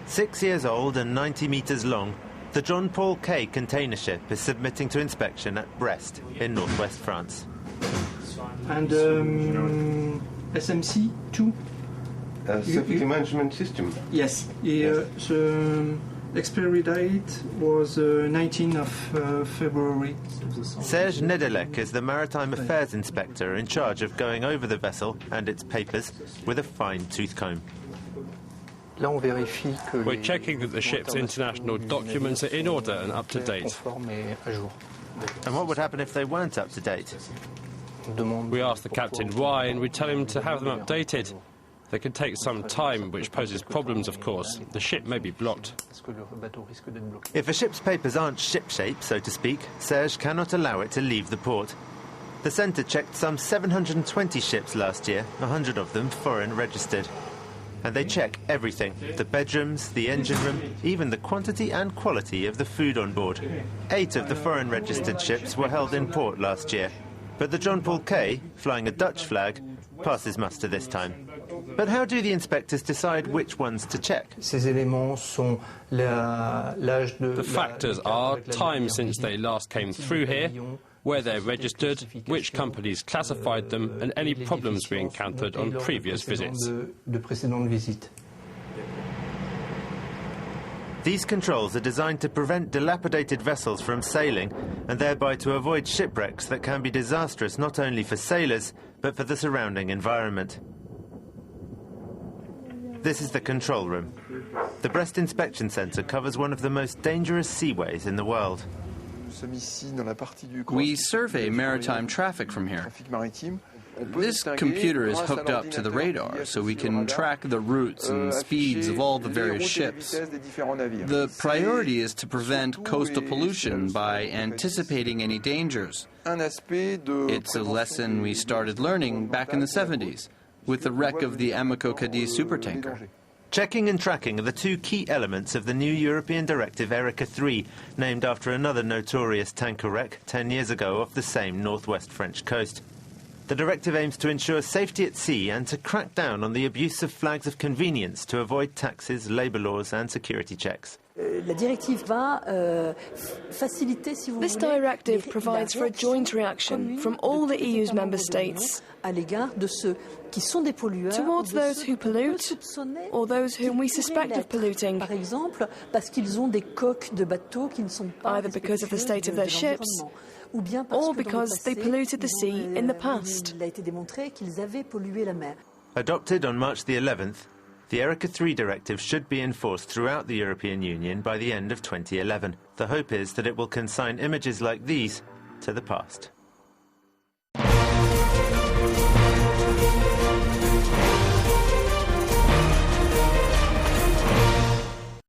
6 years old and 90 metres long, the John Paul Kay container ship is submitting to inspection at Brest in northwest France. And SMC 2? Safety management system? Yes. The expiry date was 19th of February. Serge Nedelec is the Maritime Affairs Inspector in charge of going over the vessel and its papers with a fine-tooth comb. We're checking that the ship's international documents are in order and up to date. And what would happen if they weren't up to date? We ask the captain why, and we tell him to have them updated. They can take some time, which poses problems, of course. The ship may be blocked. If a ship's papers aren't shipshape, so to speak, Serge cannot allow it to leave the port. The centre checked some 720 ships last year, 100 of them foreign registered. And they check everything, the bedrooms, the engine room, even the quantity and quality of the food on board. 8 of the foreign registered ships were held in port last year. But the John Paul Kay, flying a Dutch flag, passes muster this time. But how do the inspectors decide which ones to check? The factors are time since they last came through here, where they're registered, which companies classified them, and any problems we encountered on previous visits. These controls are designed to prevent dilapidated vessels from sailing and thereby to avoid shipwrecks that can be disastrous not only for sailors but for the surrounding environment. This is the control room. The Brest Inspection Centre covers one of the most dangerous seaways in the world. We survey maritime traffic from here. This computer is hooked up to the radar, so we can track the routes and speeds of all the various ships. The priority is to prevent coastal pollution by anticipating any dangers. It's a lesson we started learning back in the 70s, with the wreck of the Amico Cadiz supertanker. Checking and tracking are the 2 key elements of the new European directive Erika 3, named after another notorious tanker wreck 10 years ago off the same northwest French coast. The directive aims to ensure safety at sea and to crack down on the abuse of flags of convenience to avoid taxes, labour laws and security checks. This directive provides for a joint reaction from all the EU's member states towards those who pollute or those whom we suspect of polluting, either because of the state of their ships or because they polluted the sea in the past. Adopted on March the 11th, the Erika 3 directive should be enforced throughout the European Union by the end of 2011. The hope is that it will consign images like these to the past.